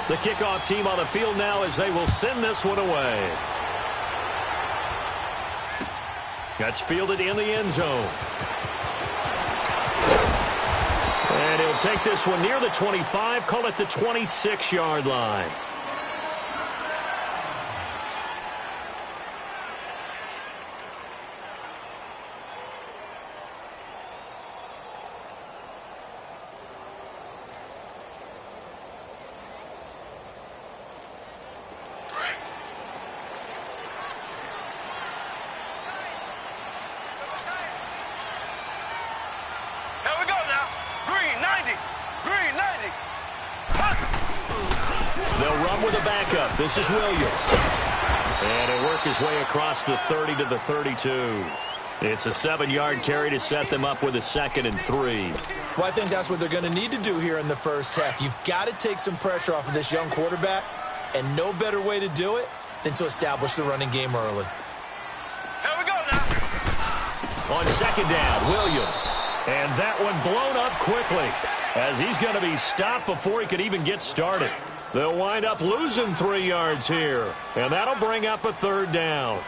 The kickoff team on the field now as they will send this one away. That's fielded in the end zone. And he'll take this one near the 25, call it the 26-yard line. This is Williams. And he'll work his way across the 30 to the 32. It's a 7-yard carry to set them up with a 2nd and 3. Well, I think that's what they're going to need to do here in the first half. You've got to take some pressure off of this young quarterback, and no better way to do it than to establish the running game early. Here we go now. On 2nd down, Williams. And that one blown up quickly as he's going to be stopped before he could even get started. They'll wind up losing 3 yards here, and that'll bring up a 3rd down.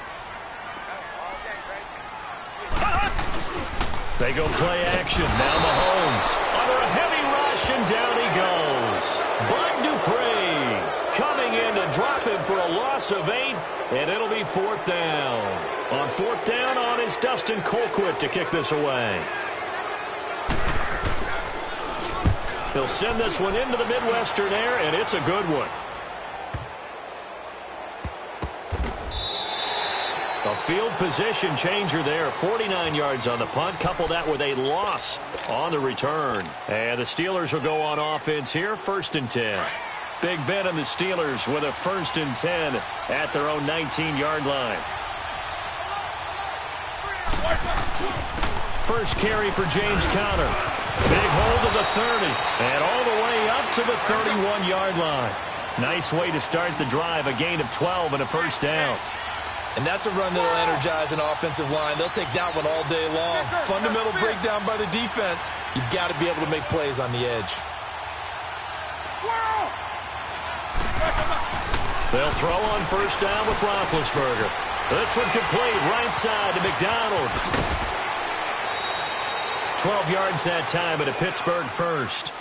They go play action. Now Mahomes under a heavy rush, and down he goes. Bud Dupree coming in to drop him for a loss of 8, and it'll be 4th down. On 4th down on is Dustin Colquitt to kick this away. He'll send this one into the Midwestern air, and it's a good one. A field position changer there. 49 yards on the punt. Couple that with a loss on the return. And the Steelers will go on offense here. 1st and 10. Big Ben and the Steelers with a 1st and 10 at their own 19-yard line. First carry for James Conner. Big hold of the 30, and all the way up to the 31-yard line. Nice way to start the drive, a gain of 12 and a 1st down. And that's a run that'll energize an offensive line. They'll take that one all day long. Fundamental breakdown by the defense. You've got to be able to make plays on the edge. They'll throw on 1st down with Roethlisberger. This one complete, right side to McDonald. 12 yards that time at a Pittsburgh 1st.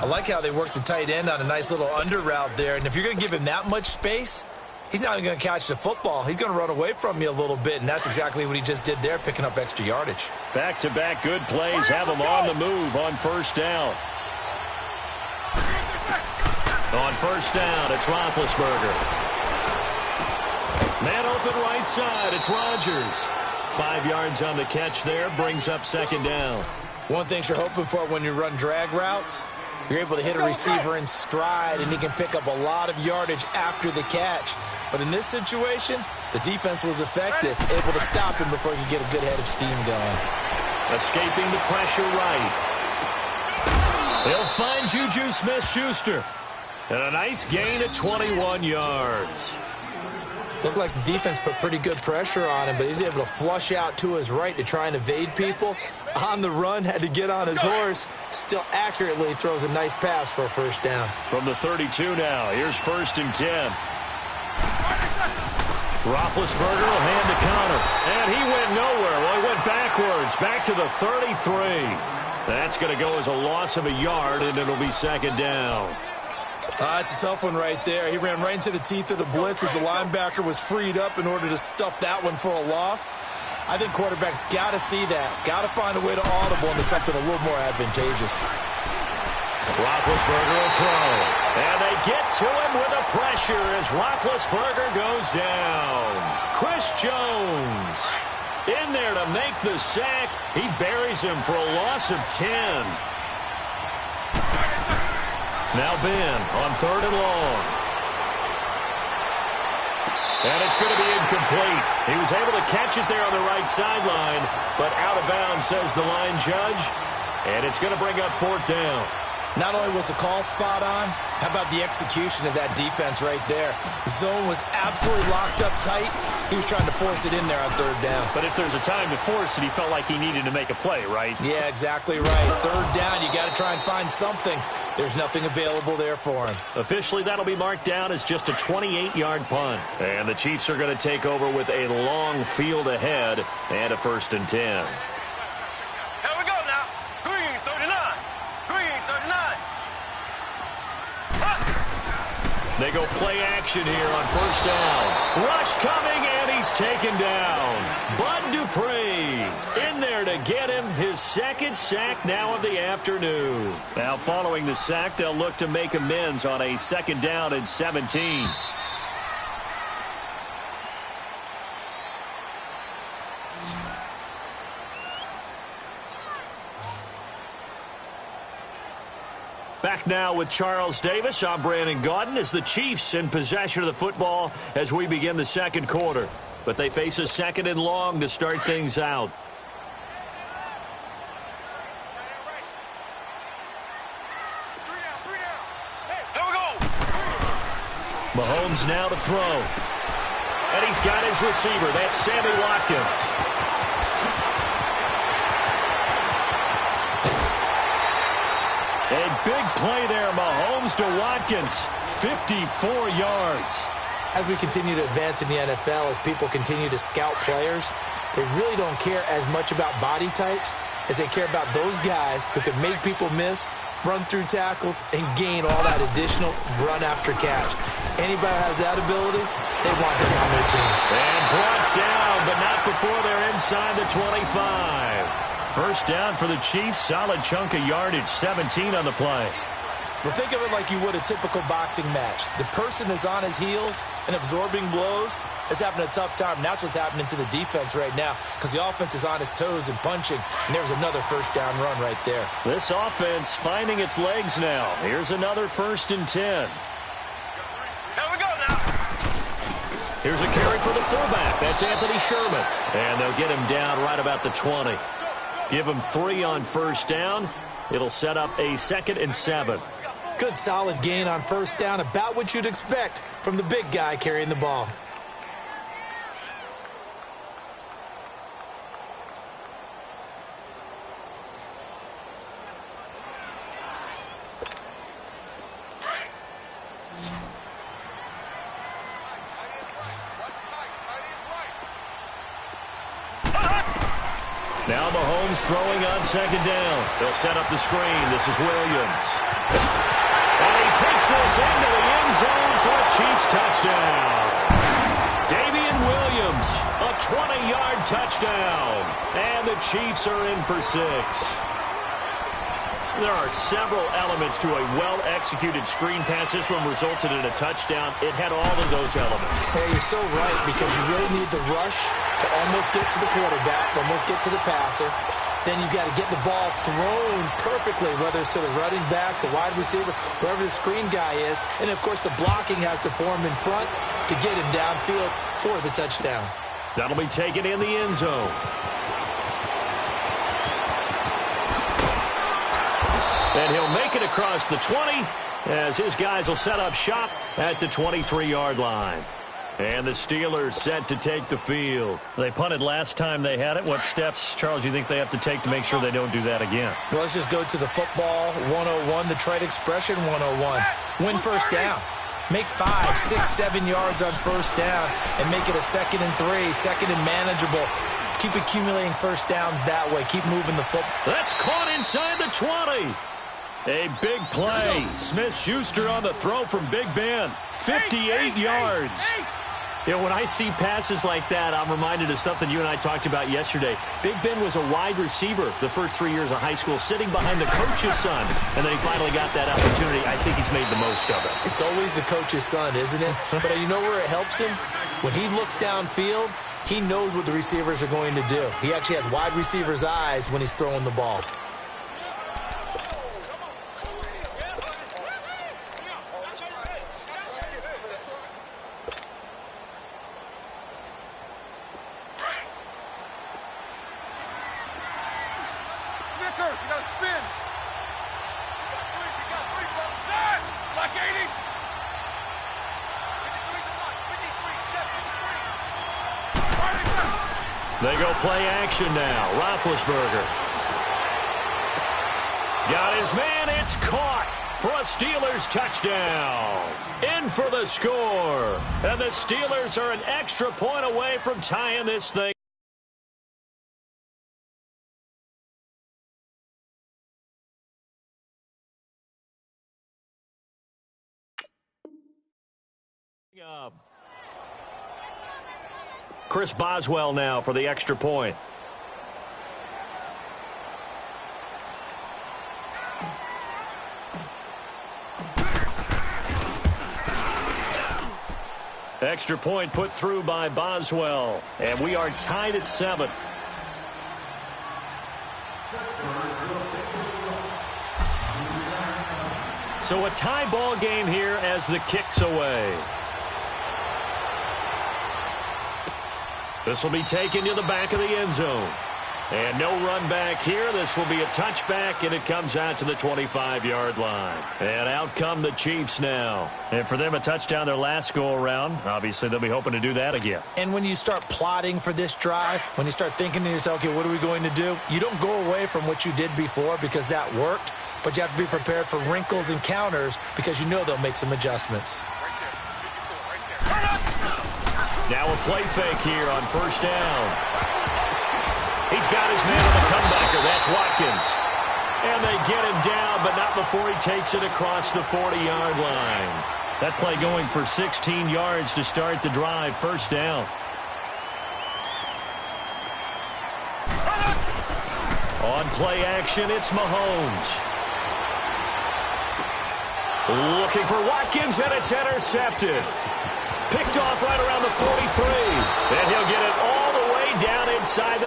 I like how they work the tight end on a nice little under route there. And if you're going to give him that much space, he's not going to catch the football. He's going to run away from you a little bit, and that's exactly what he just did there, picking up extra yardage. Back-to-back good plays have him on the move on 1st down. On 1st down, it's Roethlisberger. Man open right side, it's Rodgers. 5 yards on the catch there, brings up 2nd down. One thing you're hoping for when you run drag routes, you're able to hit a receiver in stride, and he can pick up a lot of yardage after the catch. But in this situation, the defense was effective, able to stop him before he could get a good head of steam going. Escaping the pressure right. They'll find Juju Smith-Schuster. And a nice gain of 21 yards. Looked like the defense put pretty good pressure on him, but he's able to flush out to his right to try and evade people. On the run, had to get on his horse. Still accurately throws a nice pass for a 1st down. From the 32 now, here's 1st and 10. Roethlisberger will hand to Conner. And he went nowhere. Well, he went backwards, back to the 33. That's going to go as a loss of a yard, and it'll be 2nd down. It's a tough one right there. He ran right into the teeth of the blitz as the linebacker was freed up in order to stuff that one for a loss. I think quarterbacks got to see that. Got to find a way to audible into something a little more advantageous. Roethlisberger will throw. And they get to him with the pressure as Roethlisberger goes down. Chris Jones in there to make the sack. He buries him for a loss of 10. Now Ben on 3rd and long. And it's going to be incomplete. He was able to catch it there on the right sideline, but out of bounds, says the line judge. And it's going to bring up 4th down. Not only was the call spot on, how about the execution of that defense right there? Zone was absolutely locked up tight. He was trying to force it in there on 3rd down. But if there's a time to force it, he felt like he needed to make a play, right? Yeah, exactly right. 3rd down, you got to try and find something. There's nothing available there for him. Officially, that'll be marked down as just a 28-yard punt. And the Chiefs are going to take over with a long field ahead and a 1st and 10. Here we go now. Green 39. Green 39. They go play action here on 1st down. Rush coming, and he's taken down. Bud Dupree in there to get him his 2nd sack now of the afternoon. Now following the sack, they'll look to make amends on a 2nd down and 17. Back now with Charles Davis. I'm Brandon Gaudin as the Chiefs in possession of the football as we begin the 2nd quarter. But they face a 2nd and long to start things out. Here we go. Mahomes now to throw. And he's got his receiver. That's Sammy Watkins. A big play there, Mahomes to Watkins, 54 yards. As we continue to advance in the NFL, as people continue to scout players, they really don't care as much about body types as they care about those guys who can make people miss, run through tackles, and gain all that additional run after catch. Anybody who has that ability, they want them on their team. And brought down, but not before they're inside the 25. 1st down for the Chiefs. Solid chunk of yardage, 17 on the play. Well, think of it like you would a typical boxing match. The person that's on his heels and absorbing blows is having a tough time. And that's what's happening to the defense right now because the offense is on its toes and punching. And there's another 1st down run right there. This offense finding its legs now. Here's another 1st and 10. Here we go now. Here's a carry for the fullback. That's Anthony Sherman. And they'll get him down right about the 20. Give him 3 on 1st down. It'll set up a 2nd and 7. Good solid gain on 1st down, about what you'd expect from the big guy carrying the ball. Now Mahomes throwing on 2nd down. They'll set up the screen. This is Williams. And he takes this into the end zone for a Chiefs touchdown. Damian Williams, a 20-yard touchdown. And the Chiefs are in for 6. There are several elements to a well-executed screen pass. This one resulted in a touchdown. It had all of those elements. Hey, you're so right because you really need the rush to almost get to the quarterback, almost get to the passer. Then you've got to get the ball thrown perfectly, whether it's to the running back, the wide receiver, whoever the screen guy is. And, of course, the blocking has to form in front to get him downfield for the touchdown. That'll be taken in the end zone. And he'll make it across the 20 as his guys will set up shop at the 23-yard line. And the Steelers set to take the field. They punted last time they had it. What steps, Charles, you think they have to take to make sure they don't do that again? Well, let's just go to the football 101, the trade expression 101. Win 1st down. Make 5, 6, 7 yards on 1st down and make it a 2nd and 3, 2nd and manageable. Keep accumulating 1st downs that way. Keep moving the football. That's caught inside the 20. A big play. Smith-Schuster on the throw from Big Ben. 58 yards. You know, when I see passes like that, I'm reminded of something you and I talked about yesterday. Big Ben was a wide receiver the first 3 years of high school, sitting behind the coach's son. And then he finally got that opportunity. I think he's made the most of it. It's always the coach's son, isn't it? But you know where it helps him? When he looks downfield, he knows what the receivers are going to do. He actually has wide receiver's eyes when he's throwing the ball. They go play action now. Roethlisberger. Got his man. It's caught for a Steelers touchdown. In for the score. And the Steelers are an extra point away from tying this thing. Chris Boswell now for the extra point. Extra point put through by Boswell. And we are tied at 7. So a tie ball game here as the kick's away. This will be taken to the back of the end zone. And no run back here. This will be a touchback, and it comes out to the 25-yard line. And out come the Chiefs now. And for them, a touchdown their last go-around. Obviously, they'll be hoping to do that again. And when you start plotting for this drive, when you start thinking to yourself, okay, what are we going to do? You don't go away from what you did before because that worked, but you have to be prepared for wrinkles and counters because you know they'll make some adjustments. Now a play fake here on first down. He's got his man on the comebacker. That's Watkins. And they get him down, but not before he takes it across the 40-yard line. That play going for 16 yards to start the drive. First down. On play action, it's Mahomes. Looking for Watkins, and it's intercepted. Picked off right around the 43. And he'll get it all the way down inside the...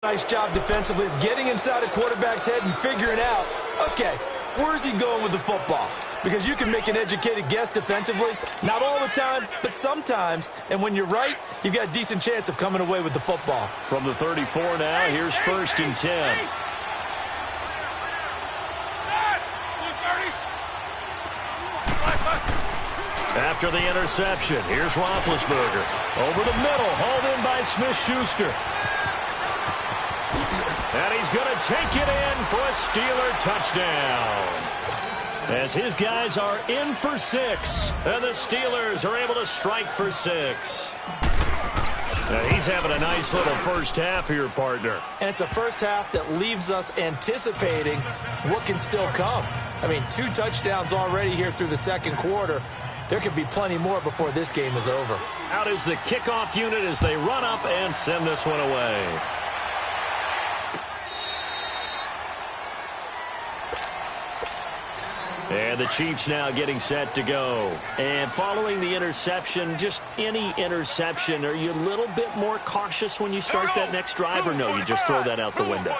Nice job defensively of getting inside a quarterback's head and figuring out, okay, where's he going with the football? Because you can make an educated guess defensively, not all the time, but sometimes. And when you're right, you've got a decent chance of coming away with the football. From the 34 now, here's 1st and 10. After the interception, here's Roethlisberger. Over the middle, hauled in by Smith-Schuster. And he's going to take it in for a Steeler touchdown. As his guys are in for 6. And the Steelers are able to strike for 6. Now he's having a nice little first half here, partner. And it's a first half that leaves us anticipating what can still come. I mean, 2 touchdowns already here through the second quarter. There could be plenty more before this game is over. Out is the kickoff unit as they run up and send this one away. And the Chiefs now getting set to go. And following the interception, just any interception, are you a little bit more cautious when you start that next drive, or no, you just throw that out the window?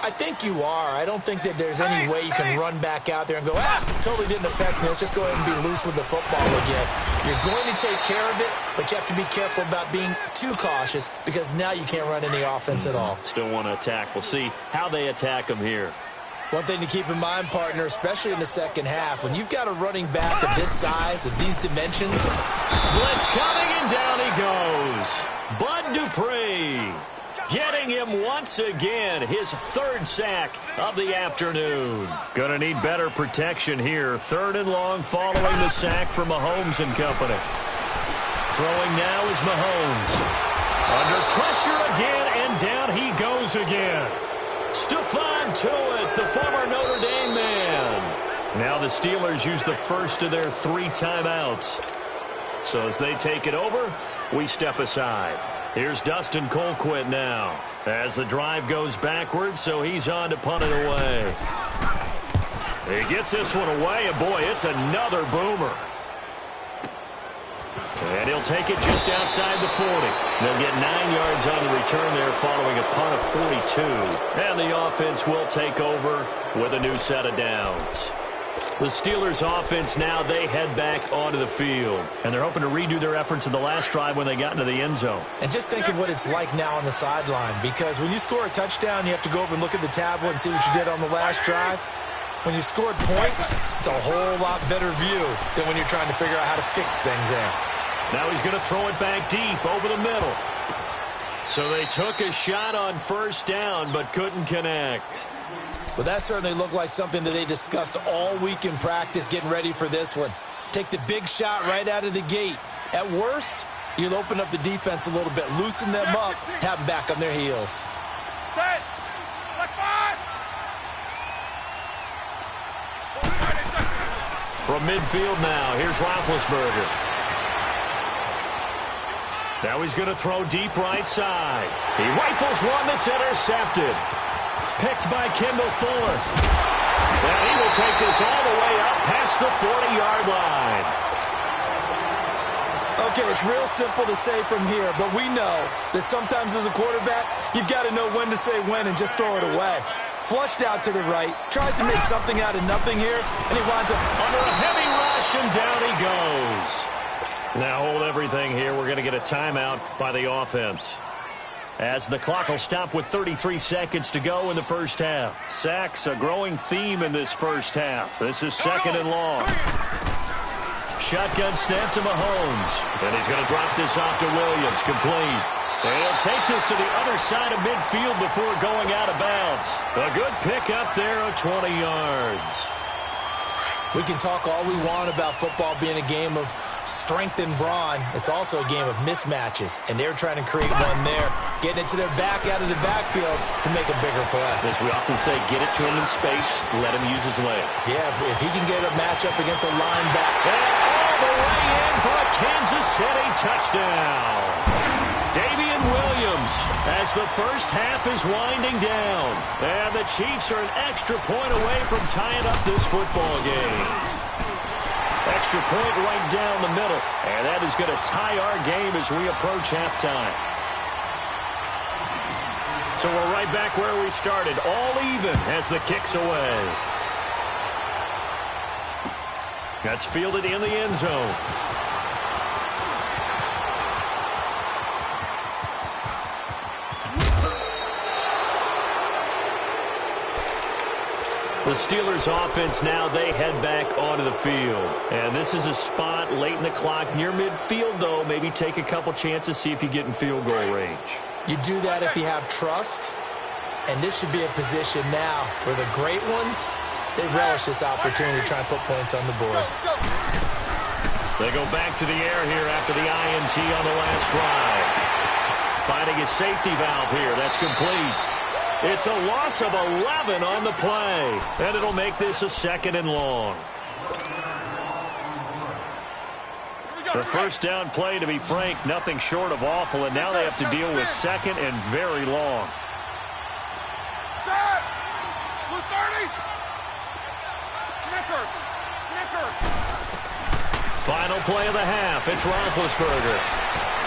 I think you are. I don't think that there's any way you can run back out there and go, totally didn't affect me. Let's just go ahead and be loose with the football again. You're going to take care of it, but you have to be careful about being too cautious because now you can't run any offense at all. Still want to attack. We'll see how they attack them here. One thing to keep in mind, partner, especially in the second half, when you've got a running back of this size, of these dimensions. Blitz coming, and down he goes. Bud Dupree getting him once again, his 3rd sack of the afternoon. Gonna need better protection here. 3rd and long following the sack from Mahomes and company. Throwing now is Mahomes. Under pressure again, and down he goes again. Stephon Tuitt, the former Notre Dame man. Now the Steelers use the first of their 3 timeouts. So as they take it over, we step aside. Here's Dustin Colquitt now. As the drive goes backwards, so he's on to punt it away. He gets this one away, and boy, it's another boomer. And he'll take it just outside the 40. They'll get 9 yards on the return there following a punt of 42. And the offense will take over with a new set of downs. The Steelers offense now, they head back onto the field. And they're hoping to redo their efforts in the last drive when they got into the end zone. And just think of what it's like now on the sideline. Because when you score a touchdown, you have to go over and look at the tablet and see what you did on the last drive. When you scored points, it's a whole lot better view than when you're trying to figure out how to fix things there. Now he's going to throw it back deep over the middle. So they took a shot on first down but couldn't connect. Well, that certainly looked like something that they discussed all week in practice getting ready for this one. Take the big shot right out of the gate. At worst, you'll open up the defense a little bit, loosen them up, have them back on their heels. Set. Like 5. From midfield now, here's Roethlisberger. Now he's going to throw deep right side. He rifles one that's intercepted. Picked by Kendall Fuller. And he will take this all the way up past the 40-yard line. Okay, it's real simple to say from here, but we know that sometimes as a quarterback, you've got to know when to say when and just throw it away. Flushed out to the right, tries to make something out of nothing here, and he winds up under a heavy rush, and down he goes. Now hold everything here. We're going to get a timeout by the offense, as the clock will stop with 33 seconds to go in the first half. Sacks, a growing theme in this first half. This is second and long. Shotgun snap to Mahomes. And he's going to drop this off to Williams. Complete. And he'll take this to the other side of midfield before going out of bounds. A good pick up there of 20 yards. We can talk all we want about football being a game of strength and brawn. It's also a game of mismatches, and they're trying to create one there, getting it to their back out of the backfield to make a bigger play. As we often say, get it to him in space, let him use his leg. Yeah, if he can get a matchup against a linebacker. And all the way in for a Kansas City touchdown. Damian Williams, as the first half is winding down. And the Chiefs are an extra point away from tying up this football game. Extra point right down the middle. And that is going to tie our game as we approach halftime. So we're right back where we started, all even as the kick's away. That's fielded in the end zone. The Steelers offense now, they head back onto the field. And this is a spot late in the clock near midfield, though. Maybe take a couple chances, see if you get in field goal range. You do that if you have trust. And this should be a position now where the great ones, they relish this opportunity to try and put points on the board. They go back to the air here after the INT on the last drive. Finding a safety valve here. That's complete. It's a loss of 11 on the play, and it'll make this a second and long. The first down play, to be frank, nothing short of awful, and now they have to deal with second and very long. Set. Blue 30. Snicker. Snicker. Final play of the half. It's Roethlisberger.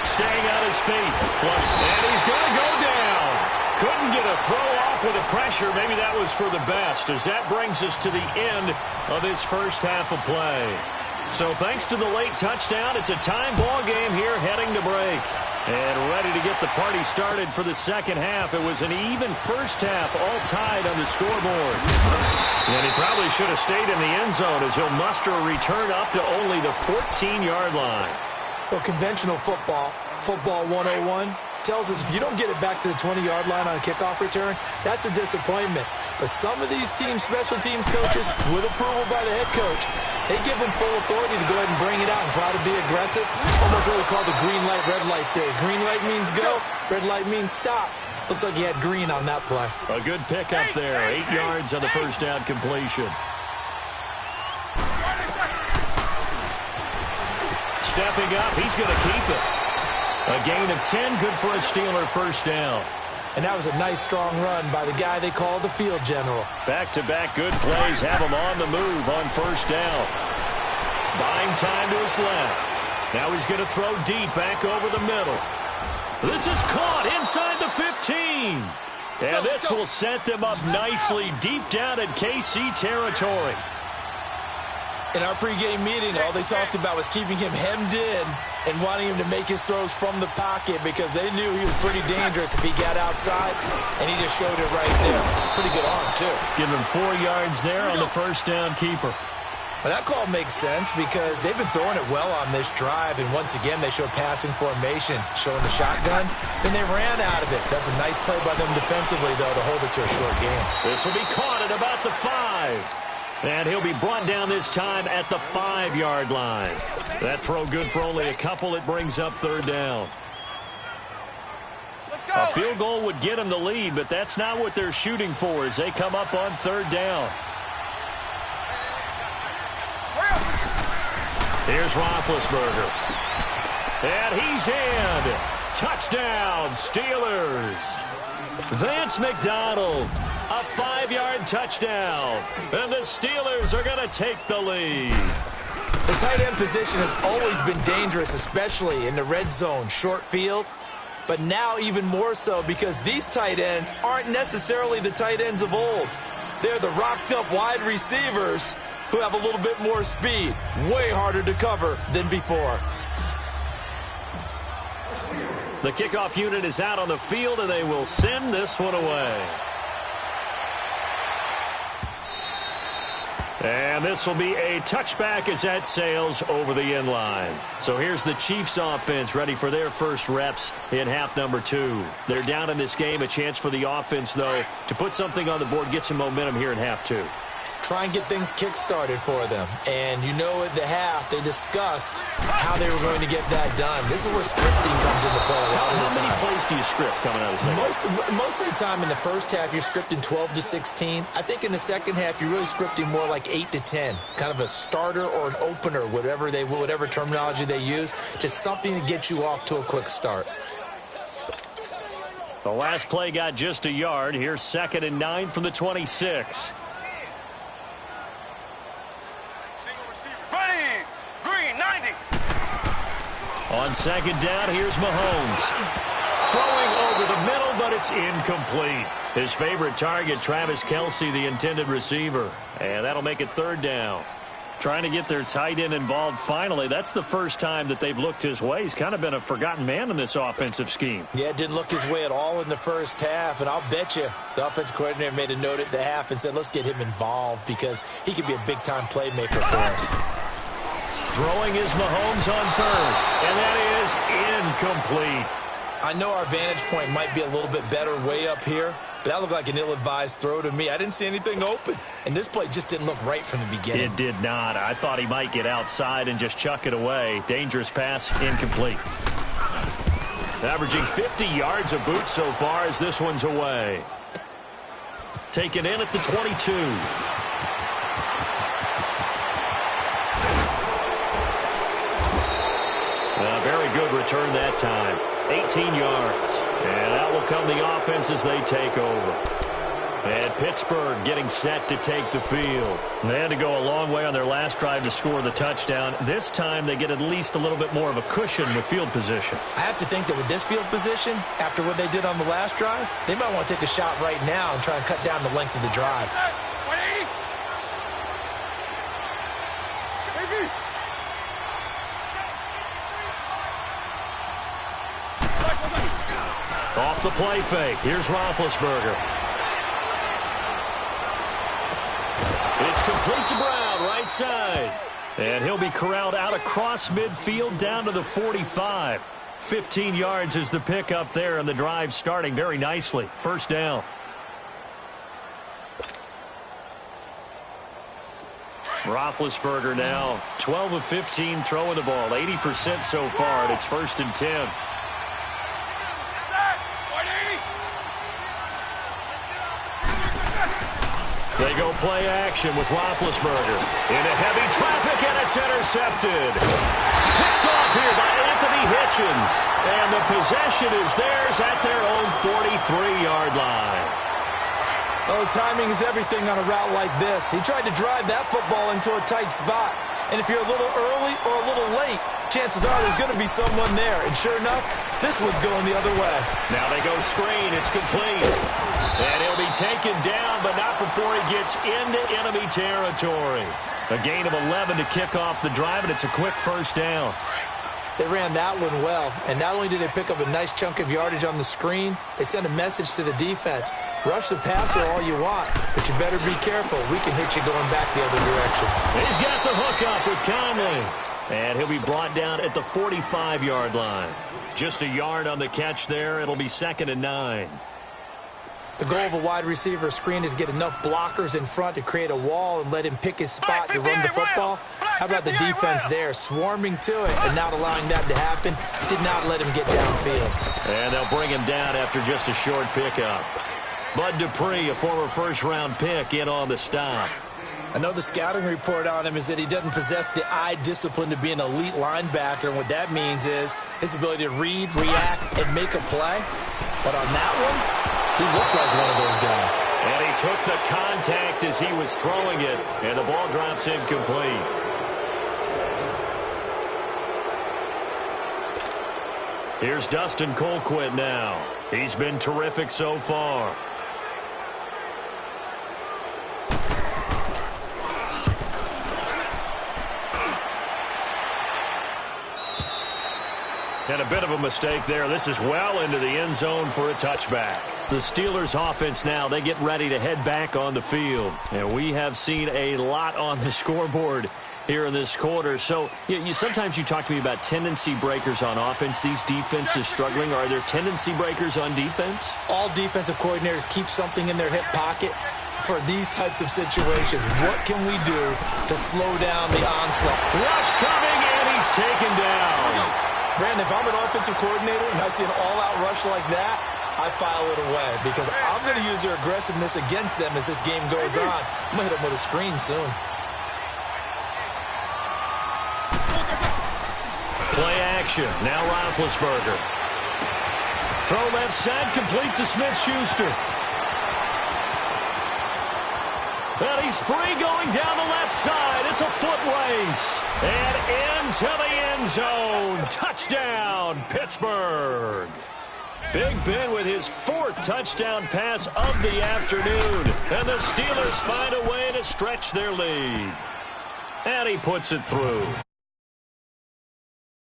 Staying on his feet. Flushed, and he's going to go down. Couldn't get a throw off with the pressure. Maybe that was for the best, as that brings us to the end of this first half of play. So thanks to the late touchdown, it's a time ball game here heading to break. And ready to get the party started for the second half. It was an even first half, all tied on the scoreboard. And he probably should have stayed in the end zone, as he'll muster a return up to only the 14-yard line. Well, conventional football 101, tells us if you don't get it back to the 20-yard line on a kickoff return, that's a disappointment. But some of these special teams coaches, with approval by the head coach, they give them full authority to go ahead and bring it out and try to be aggressive. Almost what we call the green light, red light theory. Green light means go, red light means stop. Looks like he had green on that play. A good pickup there, 8 yards on the first down completion. Stepping up, he's going to keep it. A gain of 10, good for a Steeler first down. And that was a nice, strong run by the guy they call the field general. Back-to-back good plays have him on the move on first down. Buying time to his left. Now he's going to throw deep back over the middle. This is caught inside the 15. And this will set them up nicely deep down in KC territory. In our pregame meeting, all they talked about was keeping him hemmed in and wanting him to make his throws from the pocket, because they knew he was pretty dangerous if he got outside, and he just showed it right there. Pretty good arm, too. Give him 4 yards there on the first down keeper. Well, that call makes sense because they've been throwing it well on this drive, and once again, they showed passing formation, showing the shotgun. Then they ran out of it. That's a nice play by them defensively, though, to hold it to a short game. This will be caught at about the 5. And he'll be brought down this time at the 5-yard line. That throw good for only a couple. It brings up 3rd down. A field goal would get them the lead, but that's not what they're shooting for as they come up on 3rd down. Here's Roethlisberger. And he's in. Touchdown, Steelers. Vance McDonald, a 5-yard touchdown. And the Steelers are going to take the lead. The tight end position has always been dangerous, especially in the red zone, short field. But now even more so because these tight ends aren't necessarily the tight ends of old. They're the rocked-up wide receivers who have a little bit more speed. Way harder to cover than before. The kickoff unit is out on the field, and they will send this one away. And this will be a touchback as that sails over the end line. So here's the Chiefs offense ready for their first reps in half number 2. They're down in this game. A chance for the offense, though, to put something on the board, get some momentum here in half 2. Try and get things kick-started for them. And you know at the half, they discussed how they were going to get that done. This is where scripting comes into play a lot of the time. How many plays do you script coming out of the second? Most of the time in the first half, you're scripting 12 to 16. I think in the second half, you're really scripting more like 8 to 10. Kind of a starter or an opener, whatever terminology they use. Just something to get you off to a quick start. The last play got just a yard. Here's 2nd and 9 from the 26. On 2nd down, here's Mahomes. Throwing over the middle, but it's incomplete. His favorite target, Travis Kelce, the intended receiver. And that'll make it 3rd down. Trying to get their tight end involved finally. That's the first time that they've looked his way. He's kind of been a forgotten man in this offensive scheme. Yeah, it didn't look his way at all in the first half. And I'll bet you the offensive coordinator made a note at the half and said, let's get him involved because he could be a big-time playmaker for us. Throwing is Mahomes on 3rd, and that is incomplete. I know our vantage point might be a little bit better way up here, but that looked like an ill-advised throw to me. I didn't see anything open, and this play just didn't look right from the beginning. It did not. I thought he might get outside and just chuck it away. Dangerous pass, incomplete. Averaging 50 yards a boot so far as this one's away. Taken in at the 22. A very good return that time. 18 yards. And out will come the offense as they take over. And Pittsburgh getting set to take the field. They had to go a long way on their last drive to score the touchdown. This time they get at least a little bit more of a cushion with field position. I have to think that with this field position, after what they did on the last drive, they might want to take a shot right now and try and cut down the length of the drive. Off the play fake. Here's Roethlisberger. It's complete to Brown, right side. And he'll be corralled out across midfield down to the 45. 15 yards is the pickup there, and the drive starting very nicely. 1st down. Roethlisberger now 12 of 15 throwing the ball. 80% so far, and it's 1st and 10. They go play action with Roethlisberger. Into heavy traffic, and it's intercepted. Picked off here by Anthony Hitchens. And the possession is theirs at their own 43-yard line. Oh, timing is everything on a route like this. He tried to drive that football into a tight spot. And if you're a little early or a little late, chances are there's going to be someone there. And sure enough, this one's going the other way. Now they go screen. It's complete. And he'll be taken down, but not before he gets into enemy territory. A gain of 11 to kick off the drive, and it's a quick 1st down. They ran that one well, and not only did they pick up a nice chunk of yardage on the screen, they sent a message to the defense. Rush the passer all you want, but you better be careful. We can hit you going back the other direction. He's got the hook up with Conley. And he'll be brought down at the 45-yard line. Just a yard on the catch there. It'll be 2nd and 9. The goal of a wide receiver screen is get enough blockers in front to create a wall and let him pick his spot to run the football. How about the defense there, swarming to it and not allowing that to happen? Did not let him get downfield. And they'll bring him down after just a short pickup. Bud Dupree, a former first-round pick, in on the stop. I know the scouting report on him is that he doesn't possess the eye discipline to be an elite linebacker, and what that means is his ability to read, react, and make a play. But on that one, he looked like one of those guys. And he took the contact as he was throwing it, and the ball drops incomplete. Here's Dustin Colquitt now. He's been terrific so far. And a bit of a mistake there. This is well into the end zone for a touchback. The Steelers offense now, they get ready to head back on the field. And we have seen a lot on the scoreboard here in this quarter. So sometimes you talk to me about tendency breakers on offense. These defenses struggling. Are there tendency breakers on defense? All defensive coordinators keep something in their hip pocket for these types of situations. What can we do to slow down the onslaught? Rush coming, and he's taken down. Brandon, if I'm an offensive coordinator and I see an all-out rush like that, I file it away because I'm going to use their aggressiveness against them as this game goes on. I'm going to hit them with a screen soon. Play action. Now Roethlisberger. Throw left side, complete to Smith-Schuster. And he's free going down the left side. It's a foot race. And into the end zone. Touchdown, Pittsburgh. Big Ben with his 4th touchdown pass of the afternoon. And the Steelers find a way to stretch their lead. And he puts it through.